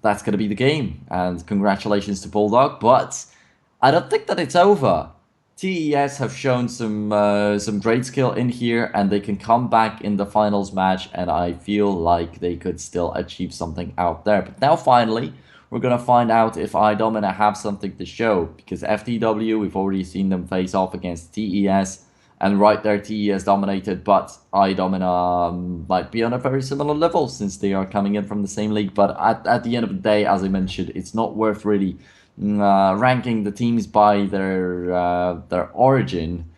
that's going to be the game. And congratulations to Bulldog, but I don't think that it's over. TES have shown some great skill in here, and they can come back in the finals match, and I feel like they could still achieve something out there. But now finally, we're gonna find out if iDomina have something to show, because FTW, we've already seen them face off against TES, and right there TES dominated, but iDomina might be on a very similar level since they are coming in from the same league. But at the end of the day, as I mentioned, it's not worth really ranking the teams by their origin,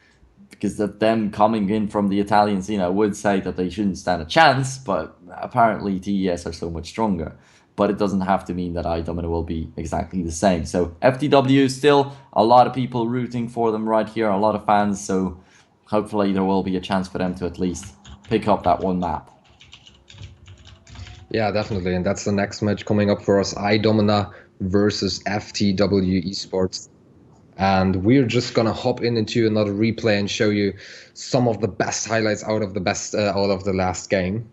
because of them coming in from the Italian scene. I would say that they shouldn't stand a chance, but apparently TES are so much stronger. But it doesn't have to mean that iDomina will be exactly the same. So FTW, still a lot of people rooting for them right here, a lot of fans. So hopefully there will be a chance for them to at least pick up that one map. Yeah, definitely. And that's the next match coming up for us, iDomina versus FTW Esports. And we're just gonna hop into another replay and show you some of the best highlights out of the last game.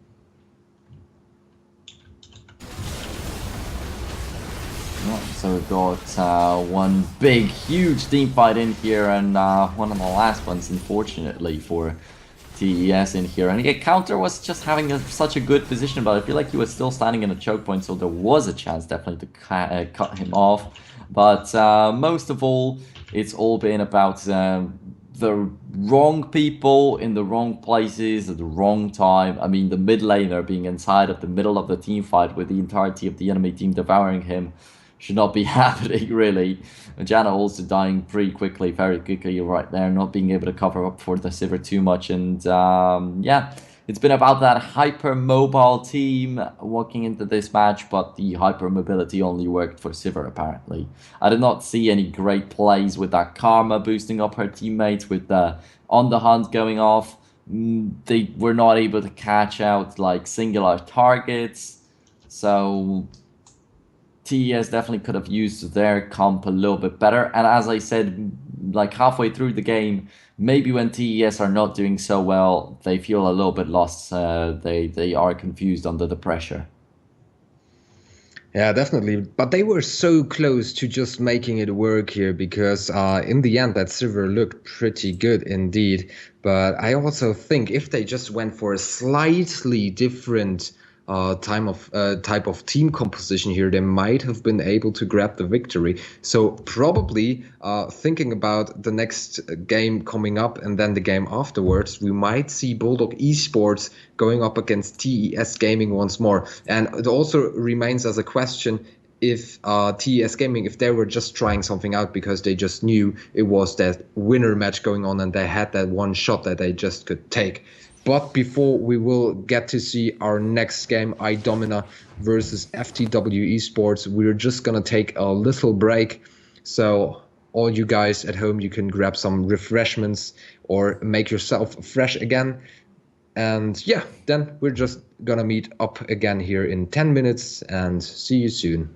So we've got one big, huge team fight in here, and one of the last ones, unfortunately, for TES in here. And Counter was just having such a good position, but I feel like he was still standing in a choke point, so there was a chance definitely to cut him off. But most of all, it's all been about the wrong people in the wrong places at the wrong time. I mean, the mid laner being inside of the middle of the team fight with the entirety of the enemy team devouring him should not be happening, really. Janna also dying pretty quickly, very quickly right there, not being able to cover up for the Sivir too much. And yeah, it's been about that hyper-mobile team walking into this match, but the hyper-mobility only worked for Sivir, apparently. I did not see any great plays with that Karma boosting up her teammates, with the On the Hunt going off. They were not able to catch out like singular targets, so TES definitely could have used their comp a little bit better. And as I said, like halfway through the game, maybe when TES are not doing so well, they feel a little bit lost. They are confused under the pressure. Yeah, definitely. But they were so close to just making it work here, because in the end, that Sivir looked pretty good indeed. But I also think if they just went for a slightly different type of team composition here, they might have been able to grab the victory. So probably thinking about the next game coming up and then the game afterwards, we might see Bulldog Esports going up against TES Gaming once more. And it also remains as a question if TES Gaming, if they were just trying something out because they just knew it was that winner match going on and they had that one shot that they just could take. But before we will get to see our next game, iDomina versus FTW Esports, we're just going to take a little break. So all you guys at home, you can grab some refreshments or make yourself fresh again. And yeah, then we're just going to meet up again here in 10 minutes and see you soon.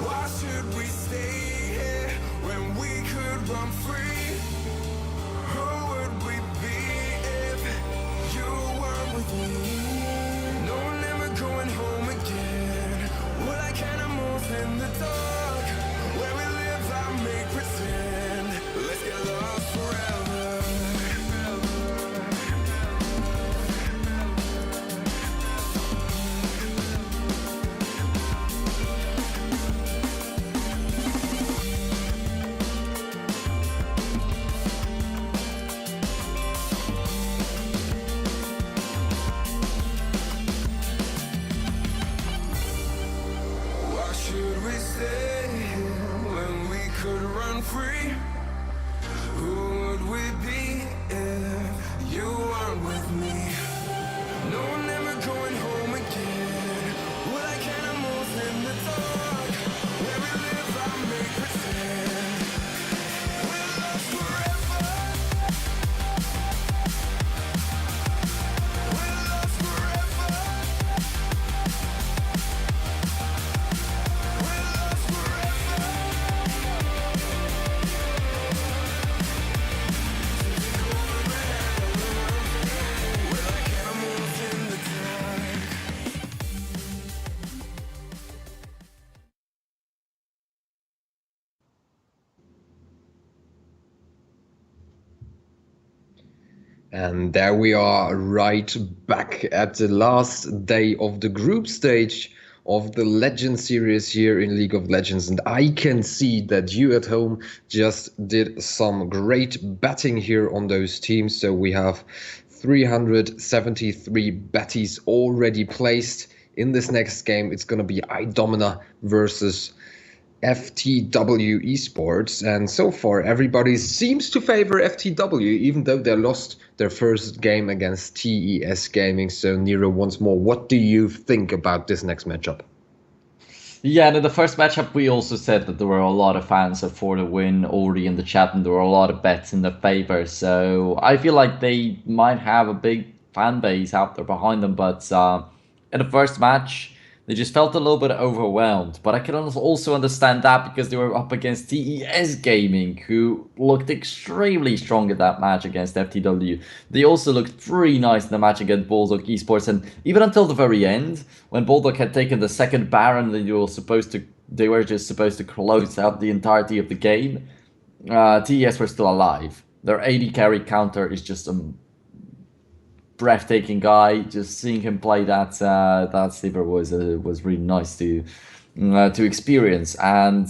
Why should we stay here when we could run free? Who would we be if you weren't with me? No, I'm never going home again. We're like animals in the dark. Where we live, I make pretend. Let's get lost forever. Why should we stay here when we could run free? Who would we be if you weren't with me? No, I'm never going home again. We're like animals in the dark. Where we live, I make pretend. We're lost forever. We're lost forever. We're lost forever. We're like animals in the dark. And there we are, right back at the last day of the group stage of the Legend series here in League of Legends. And I can see that you at home just did some great betting here on those teams. So we have 373 betties already placed. In this next game, it's going to be iDomina versus FTW Esports, and so far everybody seems to favor FTW, even though they lost their first game against TES Gaming. So Nero, once more, what do you think about this next matchup? Yeah, and in the first matchup, we also said that there were a lot of fans of For the Win already in the chat, and there were a lot of bets in their favor. So I feel like they might have a big fan base out there behind them, but in the first match, they just felt a little bit overwhelmed. But I can also understand that because they were up against TES Gaming, who looked extremely strong at that match against FTW. They also looked pretty nice in the match against Bulldog Esports, and even until the very end, when Bulldog had taken the second Baron, they were just supposed to close out the entirety of the game. TES were still alive. Their 80 carry counter is just breathtaking guy. Just seeing him play that sliver was really nice to experience. And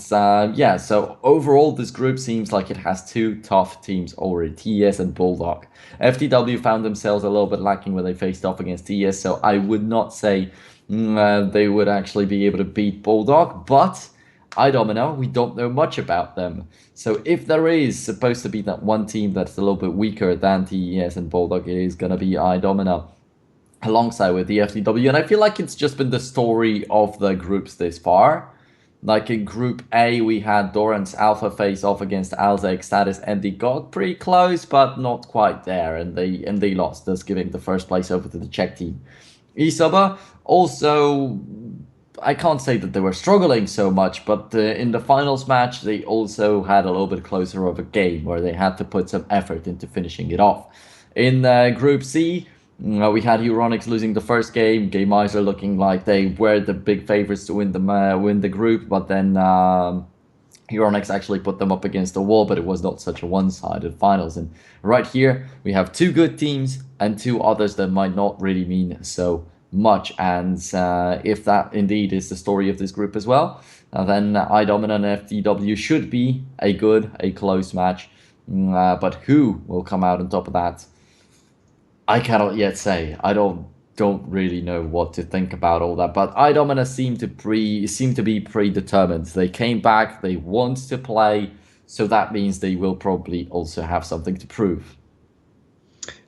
yeah, so overall, this group seems like it has two tough teams already: TES and Bulldog. FTW found themselves a little bit lacking when they faced off against TES, so I would not say they would actually be able to beat Bulldog, but iDomina, we don't know much about them. So if there is supposed to be that one team that's a little bit weaker than TES and Bulldog, it is going to be iDomina alongside with the FTW. And I feel like it's just been the story of the groups this far. Like in Group A, we had Doran's Alpha face off against Alzec Status, and they got pretty close, but not quite there, and they lost, thus giving the first place over to the Czech team. Isaba also, I can't say that they were struggling so much, but in the finals match, they also had a little bit closer of a game where they had to put some effort into finishing it off. In Group C, we had Euronics losing the first game, Game Miser looking like they were the big favorites to win the group, but then Euronics actually put them up against the wall, but it was not such a one-sided finals. And right here, we have two good teams and two others that might not really mean so much. And if that indeed is the story of this group as well, then iDomina and FTW should be a close match. But who will come out on top of that? I cannot yet say. I don't really know what to think about all that. But iDomina seem to be predetermined. They came back. They want to play. So that means they will probably also have something to prove.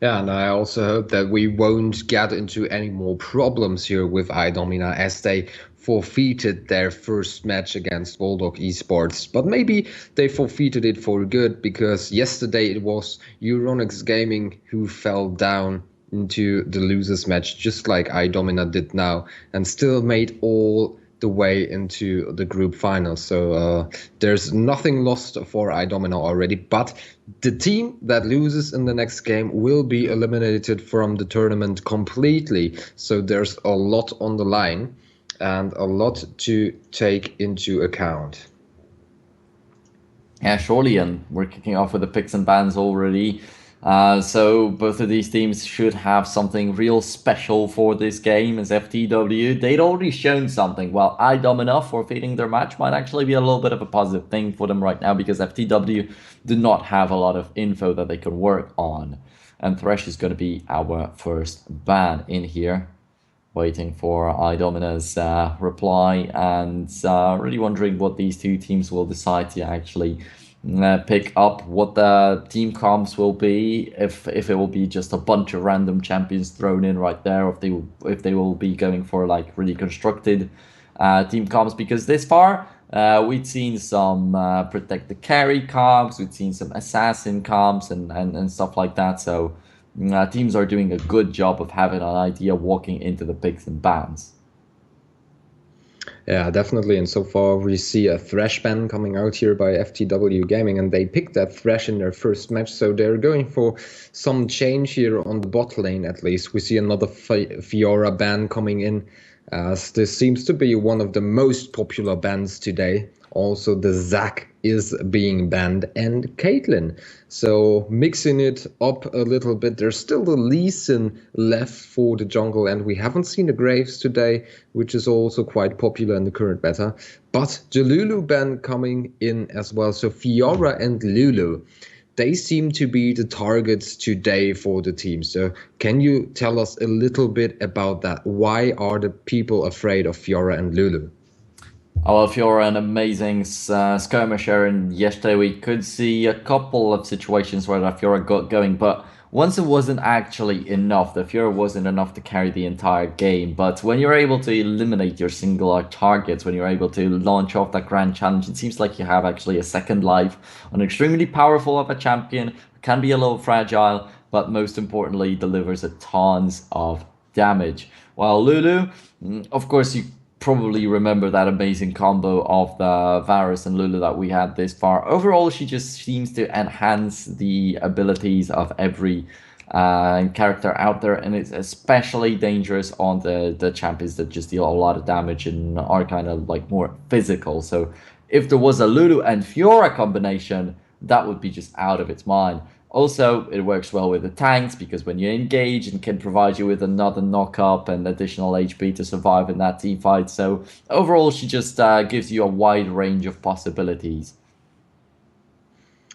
Yeah, and I also hope that we won't get into any more problems here with iDomina as they forfeited their first match against Bulldog Esports. But maybe they forfeited it for good, because yesterday it was Euronics Gaming who fell down into the losers match, just like iDomina did now, and still made all the way into the group final. So there's nothing lost for iDomina already, but the team that loses in the next game will be eliminated from the tournament completely. So there's a lot on the line and a lot to take into account. Yeah, surely, and we're kicking off with the picks and bans already. So both of these teams should have something real special for this game. As FTW, they'd already shown something. Well, iDomina forfeiting their match might actually be a little bit of a positive thing for them right now, because FTW do not have a lot of info that they could work on. And Thresh is going to be our first ban in here. Waiting for iDomina's reply, and really wondering what these two teams will decide to actually pick up, what the team comps will be, if it will be just a bunch of random champions thrown in right there, or if they will be going for like really constructed team comps, because this far we've seen some protect the carry comps, we've seen some assassin comps and stuff like that. So teams are doing a good job of having an idea walking into the picks and bans. Yeah, definitely. And so far we see a Thresh ban coming out here by FTW Gaming, and they picked that Thresh in their first match. So they're going for some change here on the bot lane, at least. We see another Fiora ban coming in, as this seems to be one of the most popular bans today. Also, the Zac is being banned, and Caitlyn. So mixing it up a little bit. There's still the Lee Sin left for the jungle, and we haven't seen the Graves today, which is also quite popular in the current meta. But the Lulu ban coming in as well. So Fiora and Lulu, they seem to be the targets today for the team. So can you tell us a little bit about that? Why are the people afraid of Fiora and Lulu? Well, Fiora, an amazing skirmisher, and yesterday we could see a couple of situations where the Fiora got going, but once it wasn't actually enough. The Fiora wasn't enough to carry the entire game, but when you're able to eliminate your singular targets, when you're able to launch off that grand challenge, it seems like you have actually a second life on extremely powerful of a champion, can be a little fragile, but most importantly delivers a tons of damage. While Lulu, of course, you probably remember that amazing combo of the Varus and Lulu that we had this far. Overall, she just seems to enhance the abilities of every character out there, and it's especially dangerous on the champions that just deal a lot of damage and are kind of like more physical. So if there was a Lulu and Fiora combination, that would be just out of its mind. Also, it works well with the tanks, because when you engage, it can provide you with another knock-up and additional HP to survive in that team fight. So overall, she just gives you a wide range of possibilities.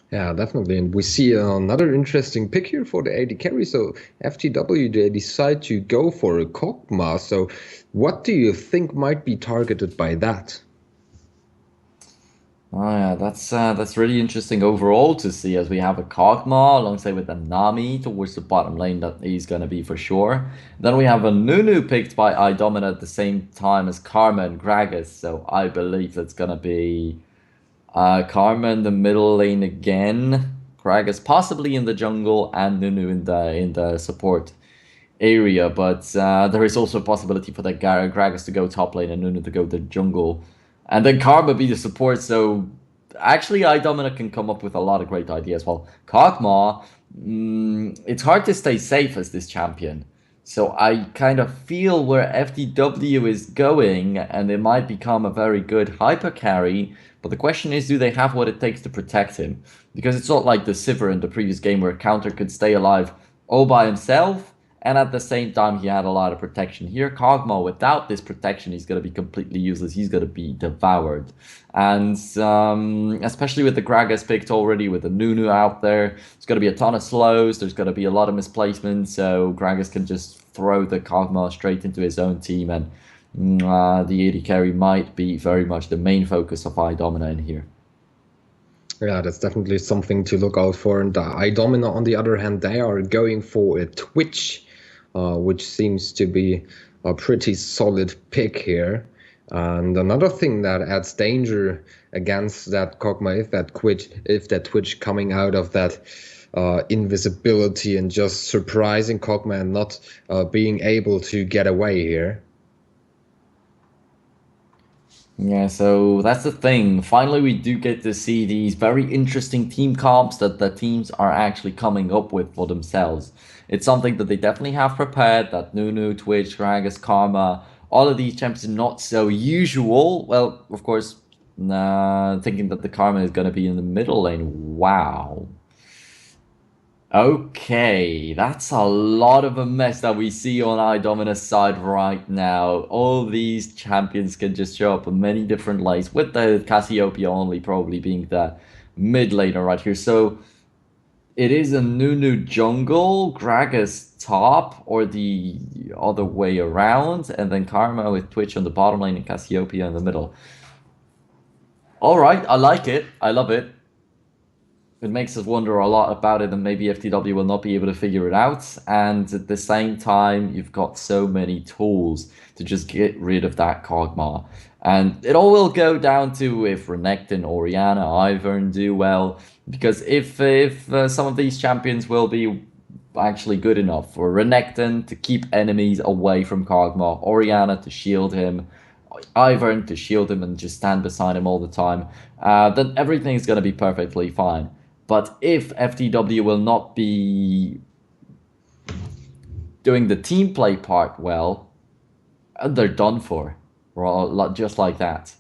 Yeah, definitely. And we see another interesting pick here for the AD carry. So FTW, they decide to go for a Kog'Maw. So what do you think might be targeted by that? Oh yeah, that's really interesting overall to see as we have a Kog'Maw alongside with a Nami towards the bottom lane that he's gonna be for sure. Then we have a Nunu picked by iDomina at the same time as Karma and Gragas, so I believe that's gonna be Karma in the middle lane again, Gragas possibly in the jungle, and Nunu in the support area, but there is also a possibility for that Gragas to go top lane and Nunu to go the jungle, and then Karma be the support. So actually, iDomina can come up with a lot of great ideas. Well, Kog'Maw, it's hard to stay safe as this champion. So I kind of feel where FTW is going, and they might become a very good hyper carry. But the question is, do they have what it takes to protect him? Because it's not like the Sivir in the previous game where Counter could stay alive all by himself, and at the same time he had a lot of protection. Here, Kog'Maw, without this protection, he's going to be completely useless. He's going to be devoured. And especially with the Gragas picked already, with the Nunu out there, there's going to be a ton of slows. There's going to be a lot of misplacements, so Gragas can just throw the Kog'Maw straight into his own team, and the AD carry might be very much the main focus of iDomina in here. Yeah, that's definitely something to look out for. And iDomina, on the other hand, they are going for a Twitch, which seems to be a pretty solid pick here. And another thing that adds danger against that Kog'Maw, if that Twitch coming out of that invisibility and just surprising Kog'Maw and not being able to get away here. Yeah, so that's the thing. Finally, we do get to see these very interesting team comps that the teams are actually coming up with for themselves. It's something that they definitely have prepared, that Nunu, Twitch, Gragas, Karma, all of these champions are not so usual. Well, of course, thinking that the Karma is going to be in the middle lane. Wow. Okay, that's a lot of a mess that we see on iDomina's side right now. All these champions can just show up in many different lanes, with the Cassiopeia only probably being the mid laner right here. So it is a Nunu jungle, Gragas top, or the other way around, and then Karma with Twitch on the bottom lane and Cassiopeia in the middle. Alright, I like it. I love it. It makes us wonder a lot about it, and maybe FTW will not be able to figure it out. And at the same time, you've got so many tools to just get rid of that Kog'Maw. And it all will go down to if Renekton, Orianna, Ivern do well. Because if some of these champions will be actually good enough for Renekton to keep enemies away from Kog'Maw, Orianna to shield him, Ivern to shield him and just stand beside him all the time, then everything's going to be perfectly fine. But if FTW will not be doing the team play part well, they're done for. Just like that.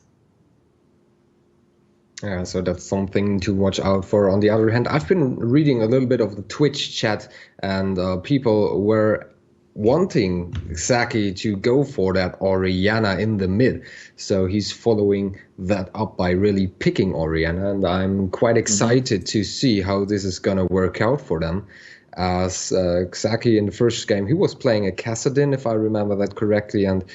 Yeah, so that's something to watch out for. On the other hand, I've been reading a little bit of the Twitch chat, and people were wanting Saki to go for that Orianna in the mid. So he's following that up by really picking Orianna, and I'm quite excited to see how this is going to work out for them. As Saki in the first game, he was playing a Kassadin, if I remember that correctly, and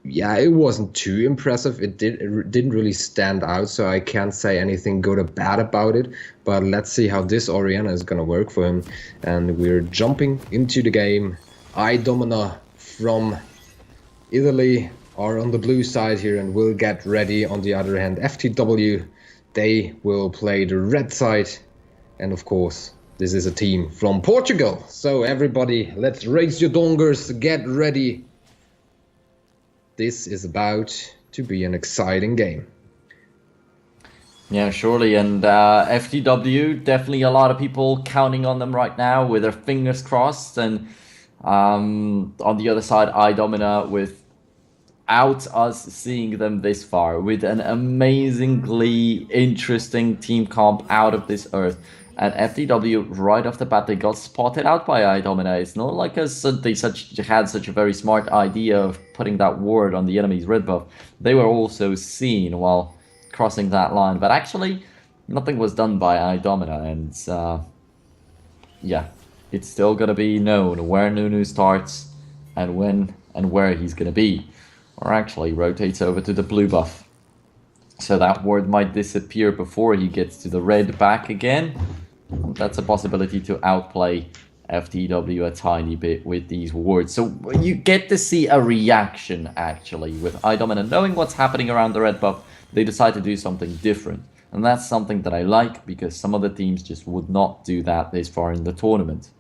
yeah, it wasn't too impressive. It didn't really stand out, so I can't say anything good or bad about it. But let's see how this Orianna is gonna work for him. And we're jumping into the game. iDomina from Italy are on the blue side here and will get ready. On the other hand, FTW, they will play the red side. And of course, this is a team from Portugal. So everybody, let's raise your dongers, get ready. This is about to be an exciting game. Yeah, surely. And FTW, definitely a lot of people counting on them right now with their fingers crossed. And on the other side, iDomina, without us seeing them this far, with an amazingly interesting team comp out of this earth. And FTW, right off the bat, they got spotted out by iDomina. It's not like they had such a very smart idea of putting that ward on the enemy's red buff. They were also seen while crossing that line. But actually, nothing was done by iDomina. And yeah, it's still going to be known where Nunu starts and when and where he's going to be. Or actually rotates over to the blue buff. So that ward might disappear before he gets to the red back again. That's a possibility to outplay FTW a tiny bit with these wards. So you get to see a reaction, actually, with iDomina. Knowing what's happening around the red buff, they decide to do something different. And that's something that I like, because some of the teams just would not do that this far in the tournament.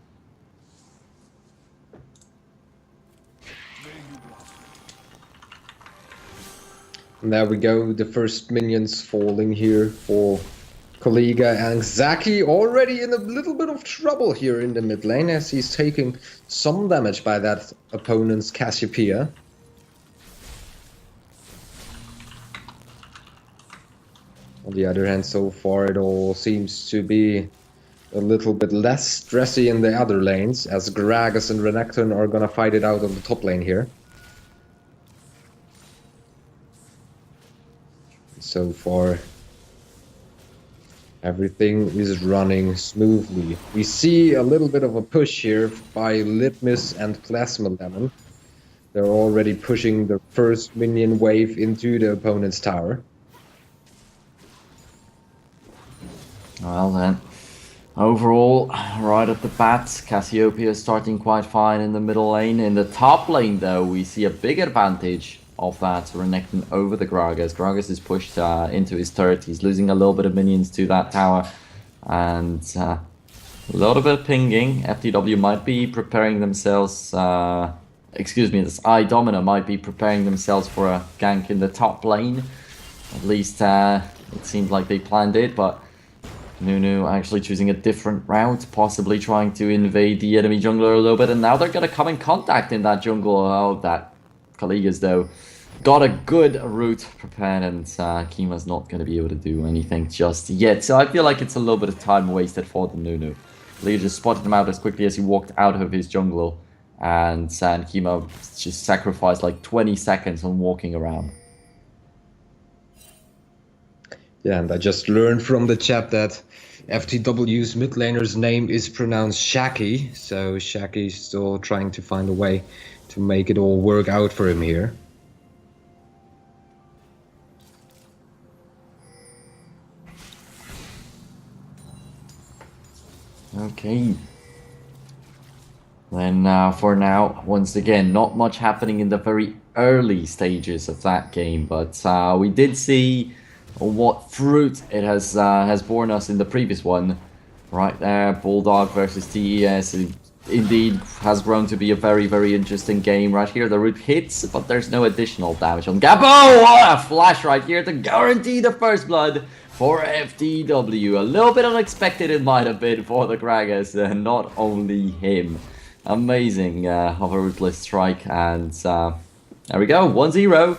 And there we go, the first minions falling here for Kollega, and Zaki already in a little bit of trouble here in the mid lane as he's taking some damage by that opponent's Cassiopeia. On the other hand, so far it all seems to be a little bit less stressy in the other lanes, as Gragas and Renekton are gonna fight it out on the top lane here. So far, everything is running smoothly. We see a little bit of a push here by Litmus and Plasma Lemon. They're already pushing the first minion wave into the opponent's tower. Well then, overall, right at the bat, Cassiopeia is starting quite fine in the middle lane. In the top lane, though, we see a big advantage of that Renekton over the Gragas. Gragas is pushed into his turret. He's losing a little bit of minions to that tower. And a little bit of pinging. FTW might be preparing themselves... excuse me, this iDomina might be preparing themselves for a gank in the top lane. At least it seems like they planned it, but Nunu actually choosing a different route, possibly trying to invade the enemy jungler a little bit, and now they're going to come in contact in that jungle. Oh, that Kollegas, though, got a good route prepared, and Kima's not going to be able to do anything just yet. So I feel like it's a little bit of time wasted for the Nunu. Kollega just spotted him out as quickly as he walked out of his jungle, and Kima just sacrificed like 20 seconds on walking around. Yeah, and I just learned from the chat that FTW's mid laner's name is pronounced Shaki, so Shaki's still trying to find a way to make it all work out for him here. Okay. Then for now, once again, not much happening in the very early stages of that game, but we did see what fruit it has borne us in the previous one. Right there, Bulldog versus TES. It indeed has grown to be a very, very interesting game. Right here, the root hits, but there's no additional damage on Gabbo. What a flash right here to guarantee the first blood for FTW. A little bit unexpected it might have been for the Gragas, and not only him. Amazing of a ruthless strike, and there we go, 1-0.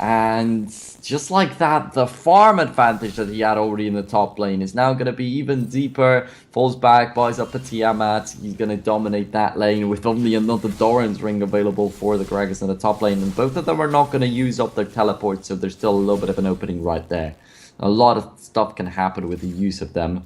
And just like that, the farm advantage that he had already in the top lane is now going to be even deeper. Falls back, buys up a Tiamat. He's going to dominate that lane with only another Doran's ring available for the Gragas in the top lane. And both of them are not going to use up their teleports, so there's still a little bit of an opening right there. A lot of stuff can happen with the use of them.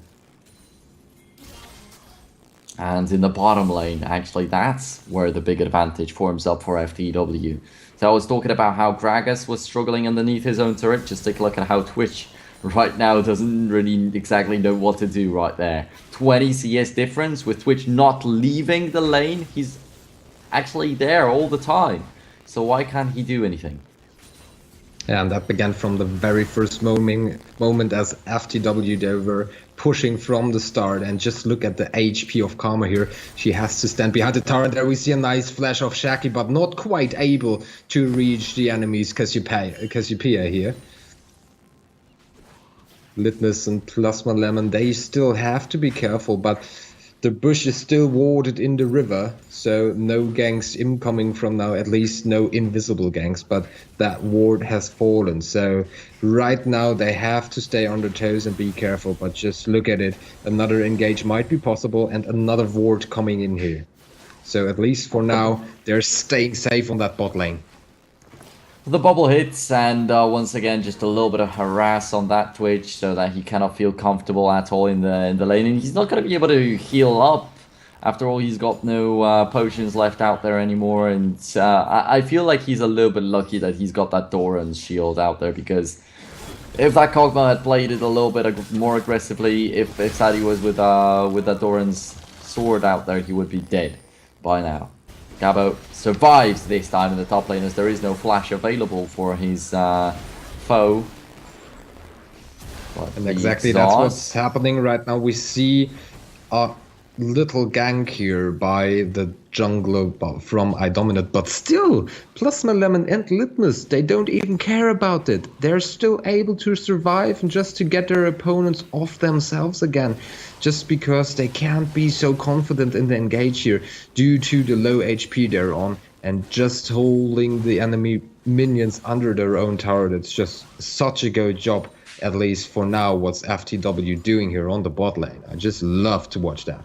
And in the bottom lane, actually, that's where the big advantage forms up for FTW. So I was talking about how Gragas was struggling underneath his own turret. Just take a look at how Twitch right now doesn't really exactly know what to do right there. 20 CS difference with Twitch not leaving the lane. He's actually there all the time. So why can't he do anything? Yeah, and that began from the very first moment as FTW, they were pushing from the start. And just look at the HP of Karma here. She has to stand behind the tower. There we see a nice flash of Shaki, but not quite able to reach the enemy's Cassiopeia here. Litmus and Plasma Lemon, they still have to be careful, but the bush is still warded in the river, so no ganks incoming from now, at least no invisible ganks, but that ward has fallen. So right now they have to stay on their toes and be careful, but just look at it. Another engage might be possible and another ward coming in here. So at least for now, they're staying safe on that bot lane. The bubble hits, and once again, just a little bit of harass on that Twitch so that he cannot feel comfortable at all in the lane. And he's not going to be able to heal up. After all, he's got no potions left out there anymore. And I feel like he's a little bit lucky that he's got that Doran's shield out there, because If that Kog'Maw had played it a little bit more aggressively, if Sadie was with Doran's sword out there, he would be dead by now. Gabo survives this time in the top lane as there is no flash available for his foe. And exactly that's what's happening right now. We see a little gank here by the jungler from iDomina, but still, Plasma Lemon and Litmus, they don't even care about it. They're still able to survive and just to get their opponents off themselves again, just because they can't be so confident in the engage here due to the low HP they're on and just holding the enemy minions under their own tower. That's just such a good job, at least for now, what's FTW doing here on the bot lane. I just love to watch that.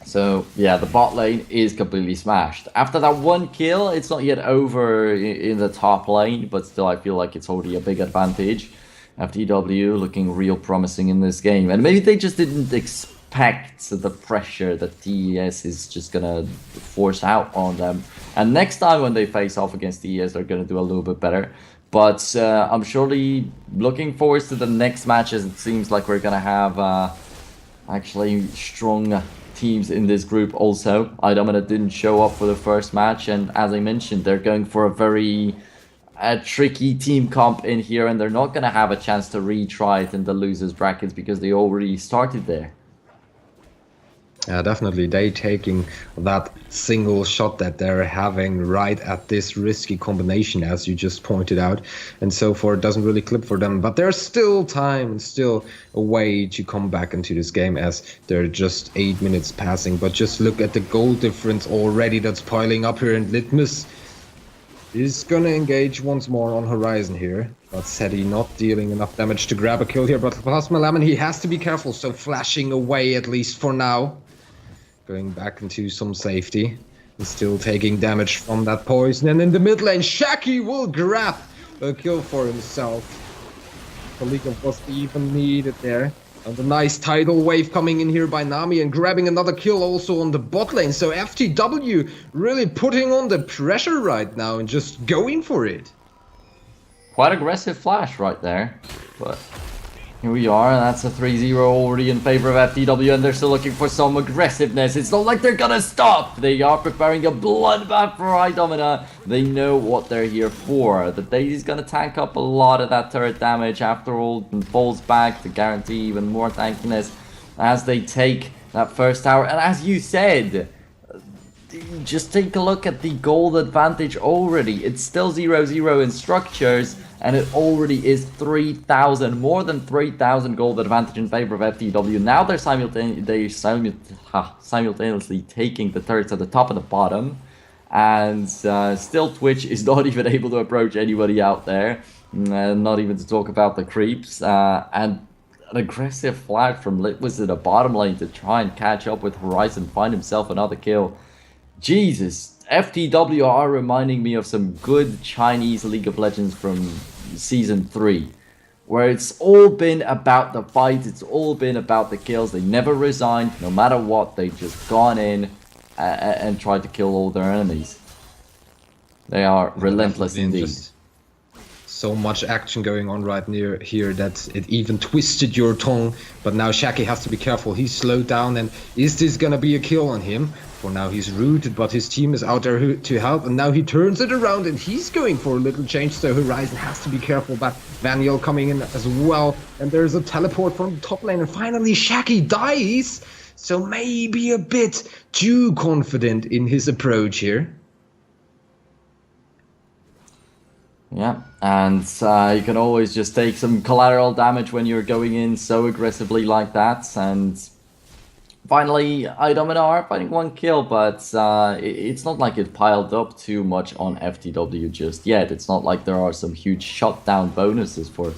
So yeah, the bot lane is completely smashed. After that one kill, it's not yet over in the top lane, but still I feel like it's already a big advantage. FTW looking real promising in this game, and maybe they just didn't expect the pressure that TES is just gonna force out on them. And next time when they face off against TES, they're gonna do a little bit better. But I'm surely looking forward to the next matches. It seems like we're gonna have actually strong teams in this group also. iDomina didn't show up for the first match, and as I mentioned, they're going for a very tricky team comp in here, and they're not going to have a chance to retry it in the losers brackets because they already started there. Yeah, definitely. They taking that single shot that they're having right at this risky combination, as you just pointed out, and so far it doesn't really clip for them. But there's still time and still a way to come back into this game, as they're just 8 minutes passing. But just look at the goal difference already that's piling up here, and Litmus is gonna engage once more on Horizon here. But Seti not dealing enough damage to grab a kill here. But Plasma Lemon, he has to be careful, so flashing away at least for now. Going back into some safety and still taking damage from that poison. And in the mid lane, Shaki will grab a kill for himself. The League of was even needed there. And a nice tidal wave coming in here by Nami and grabbing another kill also on the bot lane. So FTW really putting on the pressure right now and just going for it. Quite aggressive flash right there, but here we are, and that's a 3-0 already in favor of FTW, and they're still looking for some aggressiveness. It's not like they're gonna stop. They are preparing a bloodbath for iDomina. They know what they're here for. The Daisy's gonna tank up a lot of that turret damage after all, and falls back to guarantee even more tankiness as they take that first tower. And as you said, just take a look at the gold advantage already. It's still 0-0 in structures, and it already is 3,000, more than 3,000 gold advantage in favor of FTW. Now they're simultaneously taking the turrets at the top and the bottom, and still Twitch is not even able to approach anybody out there, not even to talk about the creeps, and an aggressive flag from Litmus in the bottom lane to try and catch up with Horizon, find himself another kill. Jesus, FTW are reminding me of some good Chinese League of Legends from Season 3, where it's all been about the fight, it's all been about the kills. They never resigned, no matter what. They've just gone in and tried to kill all their enemies. They are relentless indeed. So much action going on right near here that it even twisted your tongue. But now Shaki has to be careful. He's slowed down, and is this gonna be a kill on him? For now he's rooted, but his team is out there to help, and now he turns it around and he's going for a little change, so Horizon has to be careful. But Vaniel coming in as well, and there's a teleport from the top lane, and finally Shaki dies, so maybe a bit too confident in his approach here. Yeah, and you can always just take some collateral damage when you're going in so aggressively like that. And finally, iDomina are fighting one kill, but it's not like it piled up too much on FTW just yet. It's not like there are some huge shutdown bonuses for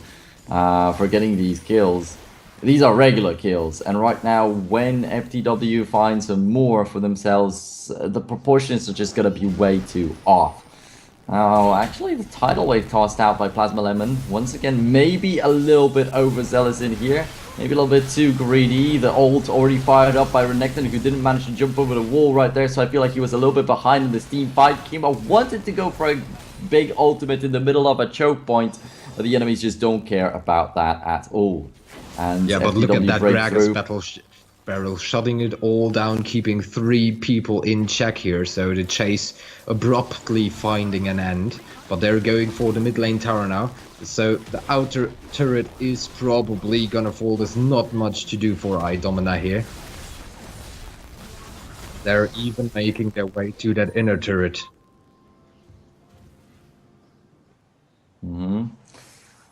getting these kills. These are regular kills, and right now, when FTW finds some more for themselves, the proportions are just gonna be way too off. Oh, actually the tidal wave tossed out by Plasma Lemon. Once again, maybe a little bit overzealous in here. Maybe a little bit too greedy. The ult already fired up by Renekton, who didn't manage to jump over the wall right there. So I feel like he was a little bit behind in this team fight. Kima wanted to go for a big ultimate in the middle of a choke point, but the enemies just don't care about that at all. And Yeah, but look at FTW that break Gragas through. barrel, shutting it all down, keeping 3 people in check here, so the chase abruptly finding an end. But they're going for the mid lane tower now, so the outer turret is probably gonna fall. There's not much to do for iDomina here. They're even making their way to that inner turret.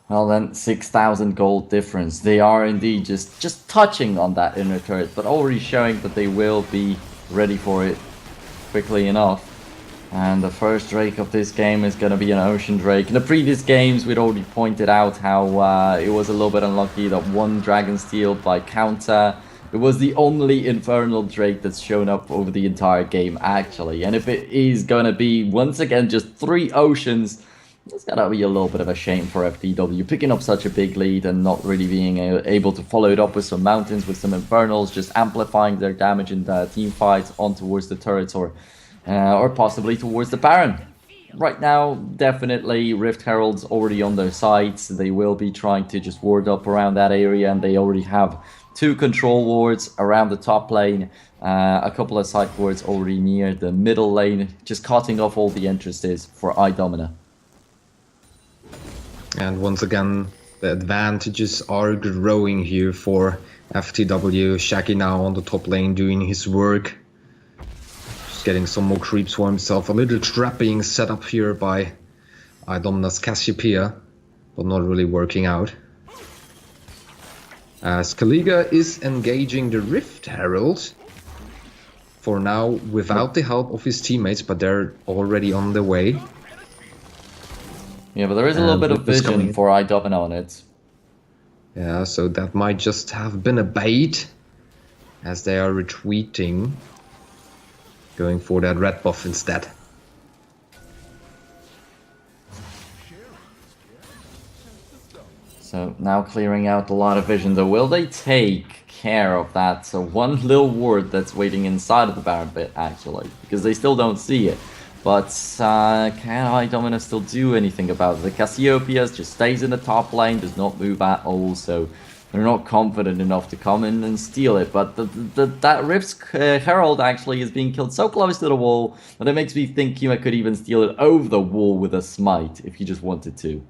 Well then, 6,000 gold difference. They are indeed just touching on that inner turret, but already showing that they will be ready for it quickly enough. And the first Drake of this game is going to be an Ocean Drake. In the previous games, we'd already pointed out how it was a little bit unlucky that one Dragon Steel by counter. It was the only Infernal Drake that's shown up over the entire game, actually. And if it is going to be, once again, just 3 Oceans, it's gotta be a little bit of a shame for FTW picking up such a big lead and not really being able to follow it up with some mountains, with some Infernals, just amplifying their damage in the team fights on towards the turrets or possibly towards the Baron. Right now, definitely Rift Herald's already on their sides. They will be trying to just ward up around that area, and they already have 2 control wards around the top lane, a couple of side wards already near the middle lane, just cutting off all the entrances for iDomina. And once again, the advantages are growing here for FTW. Shaggy now on the top lane doing his work. Just getting some more creeps for himself. A little trap being set up here by iDomina's Cassiopeia, but not really working out. As Kaliga is engaging the Rift Herald. For now, without the help of his teammates, but they're already on their way. Yeah, but there is a little bit of vision for iDomina on it. Yeah, so that might just have been a bait, as they are retreating, going for that red buff instead. So now clearing out a lot of vision, though. Will they take care of that? So one little ward that's waiting inside of the Baron pit, actually, because they still don't see it. But can iDomina still do anything about it? The Cassiopeia just stays in the top lane, does not move at all, so they're not confident enough to come in and steal it. But that Rift's Herald actually is being killed so close to the wall that it makes me think Kima could even steal it over the wall with a smite if he just wanted to.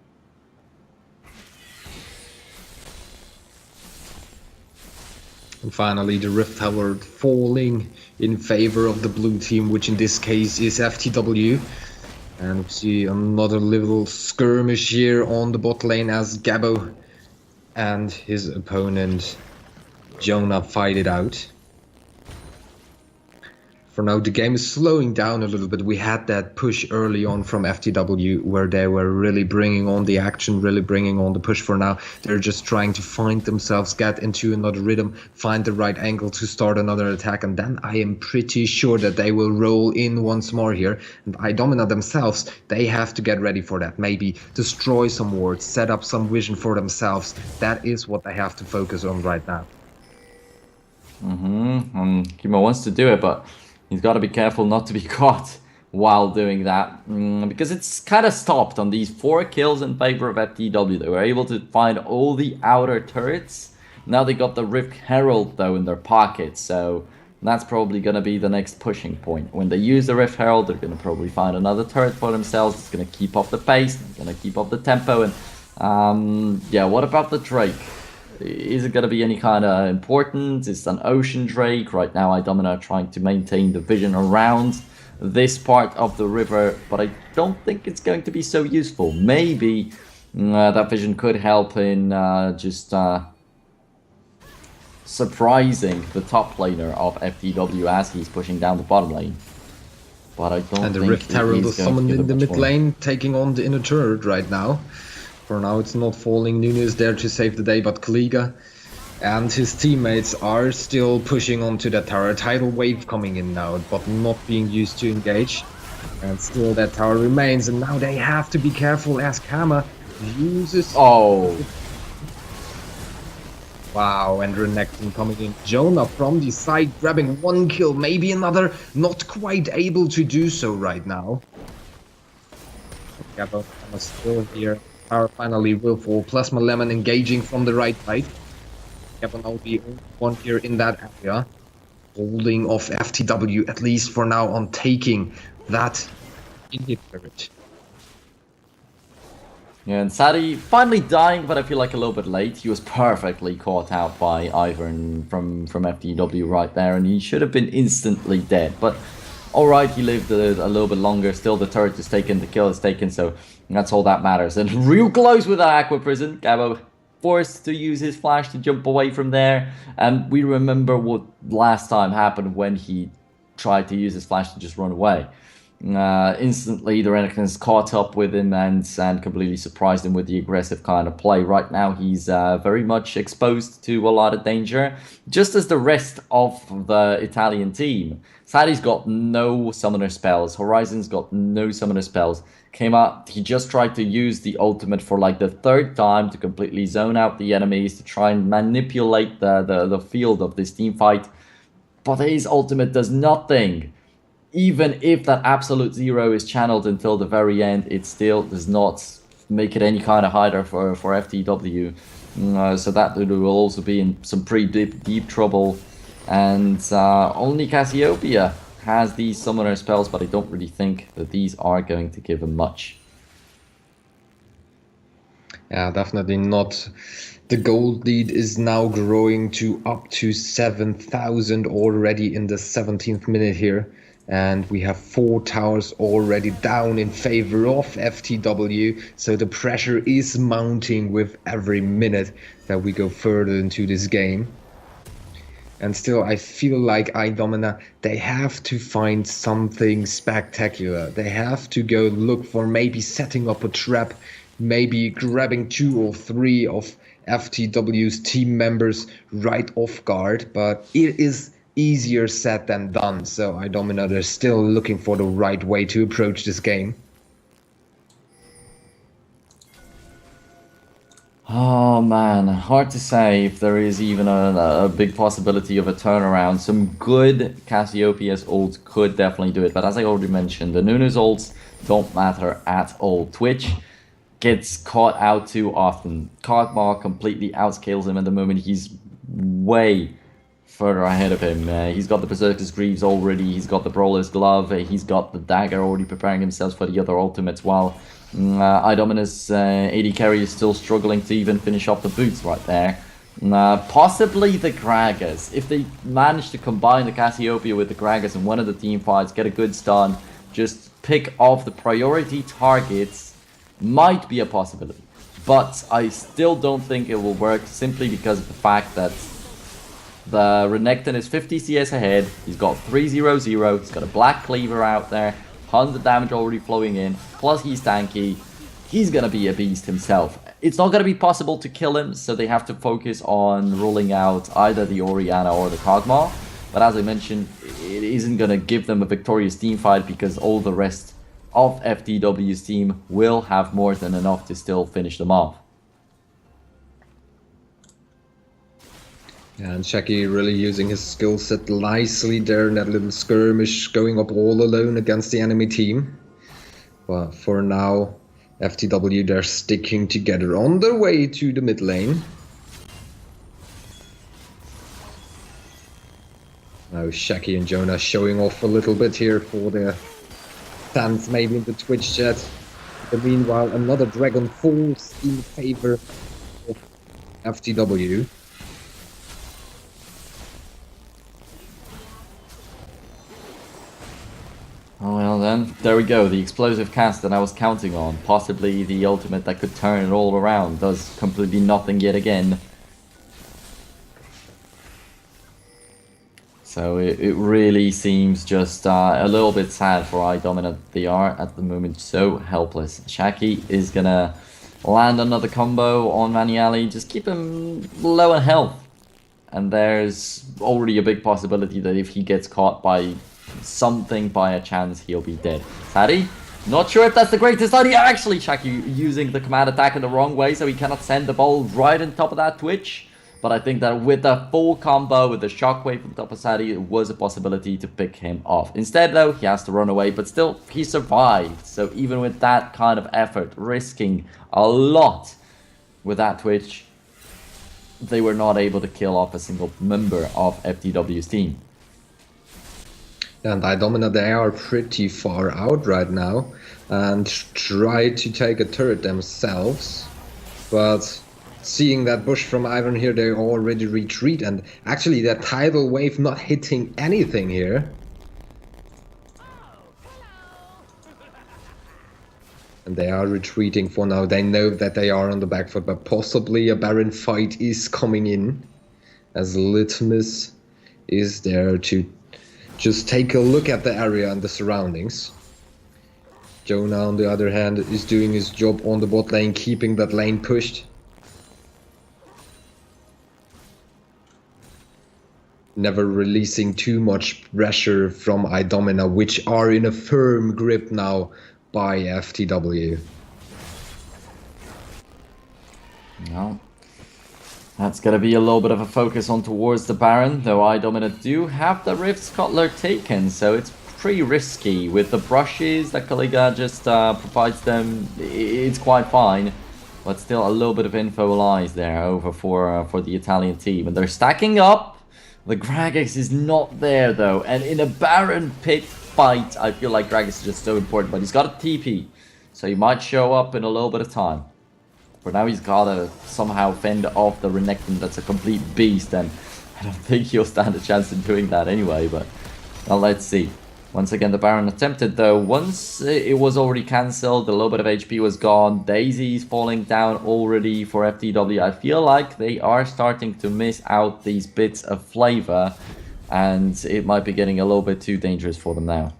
And finally, the Rift Herald falling in favor of the blue team, which in this case is FTW. And we see another little skirmish here on the bot lane as Gabo and his opponent Jonah fight it out. For now, the game is slowing down a little bit. We had that push early on from FTW where they were really bringing on the action, really bringing on the push. For now, they're just trying to find themselves, get into another rhythm, find the right angle to start another attack. And then I am pretty sure that they will roll in once more here. And iDomina themselves, they have to get ready for that. Maybe destroy some wards, set up some vision for themselves. That is what they have to focus on right now. Kimo wants to do it, but he's got to be careful not to be caught while doing that, because it's kind of stopped on these 4 kills in favor of FTW. They were able to find all the outer turrets. Now they got the Rift Herald, though, in their pocket, so that's probably going to be the next pushing point. When they use the Rift Herald, they're going to probably find another turret for themselves. It's going to keep up the pace, it's going to keep up the tempo, and yeah, what about the Drake? Is it going to be any kind of importance? It's an Ocean Drake. Right now, iDomina are trying to maintain the vision around this part of the river, but I don't think it's going to be so useful. Maybe that vision could help in just surprising the top laner of FTW as he's pushing down the bottom lane. But I don't think and the Rift Herald is summoned in the mid lane, taking on the inner turret right now. For now, it's not falling. Nunes there to save the day, but Kaliga and his teammates are still pushing onto that tower. Tidal wave coming in now, but not being used to engage. And still that tower remains, and now they have to be careful as Kama uses... Oh! Wow, and Renekton coming in. Jonah from the side grabbing 1 kill, maybe another, not quite able to do so right now. Gabo is still here. Power finally will fall. Plasma Lemon engaging from the right side. Gabo now the only one here in that area. Holding off FTW, at least for now, on taking that in his turret. Yeah, and Sadie finally dying, but I feel like a little bit late. He was perfectly caught out by Ivan from FTW right there, and he should have been instantly dead. But alright, he lived a little bit longer. Still, the turret is taken, the kill is taken, so that's all that matters. And real close with that Aqua Prison. Gabo forced to use his flash to jump away from there. And we remember what last time happened when he tried to use his flash to just run away. Instantly, the Renekton's caught up with him and completely surprised him with the aggressive kind of play. Right now, he's very much exposed to a lot of danger, just as the rest of the Italian team. Sadie's got no summoner spells. Horizon's got no summoner spells. Came out, he just tried to use the ultimate for like the third time to completely zone out the enemies, to try and manipulate the field of this team fight. But his ultimate does nothing. Even if that absolute zero is channeled until the very end, it still does not make it any kind of hider for FTW. So that will also be in some pretty deep trouble. And only Cassiopeia has these summoner spells, but I don't really think that these are going to give him much. Yeah, definitely not. The gold lead is now growing to up to 7,000 already in the 17th minute here. And we have 4 towers already down in favor of FTW. So the pressure is mounting with every minute that we go further into this game. And still, I feel like iDomina, they have to find something spectacular. They have to go look for maybe setting up a trap, maybe grabbing 2 or 3 of FTW's team members right off guard. But it is easier said than done. So iDomina, they're still looking for the right way to approach this game. Oh man, hard to say if there is even a big possibility of a turnaround. Some good Cassiopeia's ults could definitely do it, but as I already mentioned, the Nunu's ults don't matter at all. Twitch gets caught out too often. Kog'Maw completely outscales him at the moment. He's way further ahead of him. He's got the Berserker's Greaves already, he's got the Brawler's Glove, he's got the Dagger already preparing himself for the other ultimates, while iDomina's AD carry is still struggling to even finish off the boots right there. Possibly the Gragas. If they manage to combine the Cassiopeia with the Gragas in one of the team fights, get a good stun, just pick off the priority targets, might be a possibility. But I still don't think it will work, simply because of the fact that the Renekton is 50 CS ahead. He's got 3-0-0. He's got a Black Cleaver out there. Tons of damage already flowing in. Plus he's tanky. He's going to be a beast himself. It's not going to be possible to kill him, so they have to focus on ruling out either the Orianna or the Kog'Maw. But as I mentioned, it isn't going to give them a victorious team fight, because all the rest of FTW's team will have more than enough to still finish them off. And Shaki really using his skill set nicely there in that little skirmish, going up all alone against the enemy team. But for now, FTW, they're sticking together on their way to the mid lane. Now Shaki and Jonah showing off a little bit here for their fans, maybe in the Twitch chat. But meanwhile, another Dragon falls in favor of FTW. Oh well then, there we go, the explosive cast that I was counting on. Possibly the ultimate that could turn it all around. Does completely nothing yet again. So it really seems just a little bit sad for iDomina. They are at the moment so helpless. Shaki is gonna land another combo on Maniali. Just keep him low in health. And there's already a big possibility that if he gets caught by something by a chance, he'll be dead. Sadie, not sure if that's the greatest idea. Actually, Shaki using the command attack in the wrong way, so he cannot send the ball right on top of that Twitch. But I think that with a full combo, with the shockwave on top of Sadi, it was a possibility to pick him off. Instead, though, he has to run away, but still, he survived. So even with that kind of effort, risking a lot with that Twitch, they were not able to kill off a single member of FTW's team. And iDomina, they are pretty far out right now and try to take a turret themselves. But seeing that bush from Ivan here, they already retreat, and actually that tidal wave not hitting anything here. And they are retreating for now. They know that they are on the back foot, but possibly a Baron fight is coming in, as Litmus is there to just take a look at the area and the surroundings. Jonah, on the other hand, is doing his job on the bot lane, keeping that lane pushed. Never releasing too much pressure from iDomina, which are in a firm grip now by FTW. No. That's going to be a little bit of a focus on towards the Baron, though iDomina do have the Rift Scuttler taken, so it's pretty risky. With the brushes that Kaliga just provides them, it's quite fine. But still a little bit of info lies there over for the Italian team. And they're stacking up. The Gragas is not there though, and in a Baron pit fight, I feel like Gragas is just so important, but he's got a TP, so he might show up in a little bit of time. For now, he's gotta somehow fend off the Renekton that's a complete beast, and I don't think he'll stand a chance in doing that anyway, but well, let's see. Once again, the Baron attempted though. Once it was already cancelled, a little bit of HP was gone. Daisy's falling down already for FTW. I feel like they are starting to miss out these bits of flavor, and it might be getting a little bit too dangerous for them now.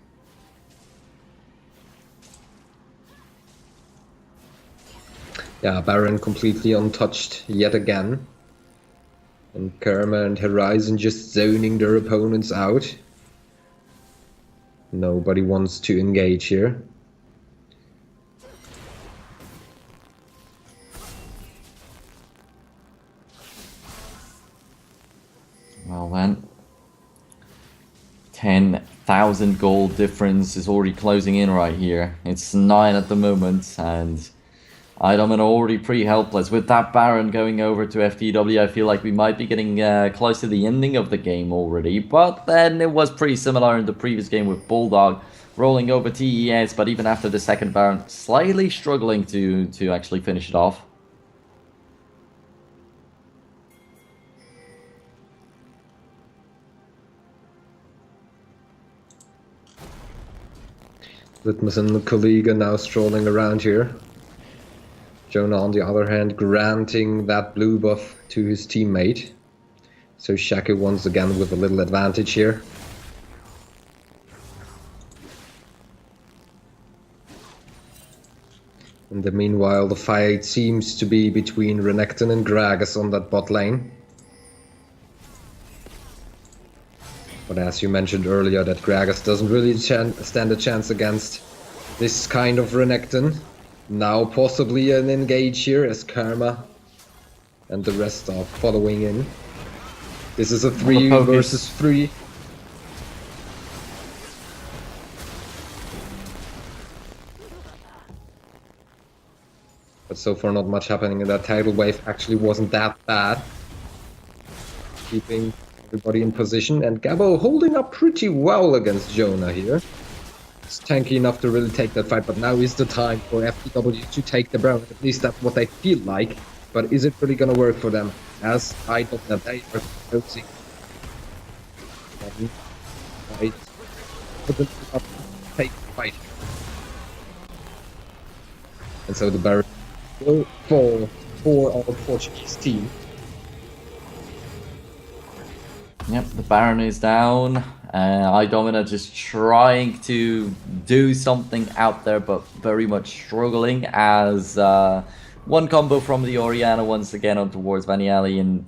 Yeah, Baron completely untouched yet again. And Karma and Horizon just zoning their opponents out. Nobody wants to engage here. Well then, 10,000 gold difference is already closing in right here. It's 9 at the moment, and iDomina already pretty helpless. With that Baron going over to FTW, I feel like we might be getting close to the ending of the game already. But then it was pretty similar in the previous game with Bulldog rolling over TES, but even after the second Baron, slightly struggling to actually finish it off. Litmus and Kaliga now strolling around here. Jonah, on the other hand, granting that blue buff to his teammate. So Shaku once again with a little advantage here. In the meanwhile, the fight seems to be between Renekton and Gragas on that bot lane. But as you mentioned earlier, that Gragas doesn't really stand a chance against this kind of Renekton. Now possibly an engage here as Karma and the rest are following in. This is a 3 versus 3. But so far not much happening, and that tidal wave actually wasn't that bad. Keeping everybody in position, and Gabo holding up pretty well against Jonah here. It's tanky enough to really take that fight, but now is the time for FTW to take the Baron. At least that's what they feel like. But is it really gonna work for them? As I don't know, they are closing. Right. Take the fight. And so the Baron will fall for our Portuguese team. Yep, the Baron is down. iDomina just trying to do something out there, but very much struggling as one combo from the Orianna once again on towards Vaniali, and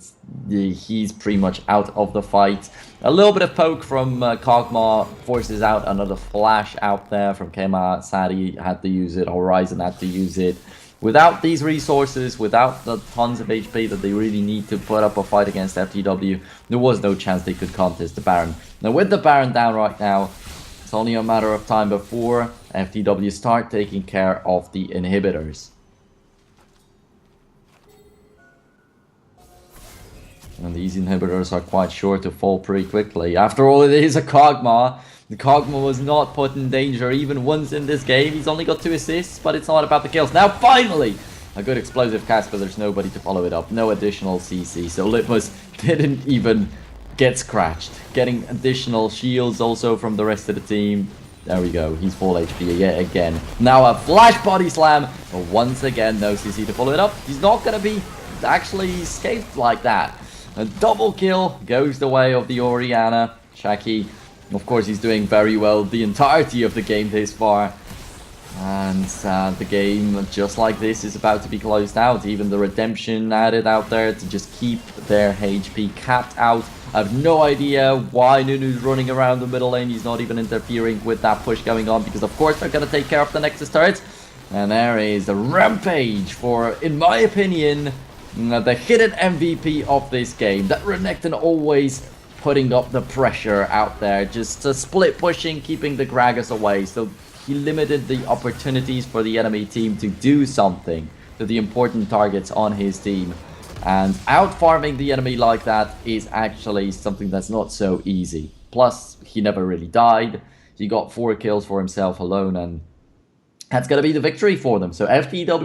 he's pretty much out of the fight. A little bit of poke from Kog'Maw forces out another flash out there from Kema. Sadi had to use it, Horizon had to use it. without these resources, without the tons of HP that they really need to put up a fight against FTW, there was no chance they could contest the Baron. Now with the Baron down right now, it's only a matter of time before FTW start taking care of the inhibitors. And these inhibitors are quite sure to fall pretty quickly. After all, it is a Kog'Maw. The Kog'Maw was not put in danger even once in this game. He's only got 2 assists, but it's not about the kills. Now, finally, a good explosive cast, but there's nobody to follow it up. No additional CC, so Litmus didn't even get scratched. Getting additional shields also from the rest of the team. There we go, he's full HP yet again. Now a flash body slam, but once again, no CC to follow it up. He's not going to be actually escaped like that. A double kill goes the way of the Orianna. Shaki, of course, he's doing very well the entirety of the game this far. And the game, just like this, is about to be closed out. Even the redemption added out there to just keep their HP capped out. I have no idea why Nunu's running around the middle lane. He's not even interfering with that push going on, because of course they're going to take care of the Nexus turrets. And there is the rampage for, in my opinion, the hidden MVP of this game. That Renekton always putting up the pressure out there, just split pushing, keeping the Gragas away. So he limited the opportunities for the enemy team to do something to the important targets on his team. And out-farming the enemy like that is actually something that's not so easy. Plus, he never really died. He got 4 kills for himself alone, and that's going to be the victory for them. So FTW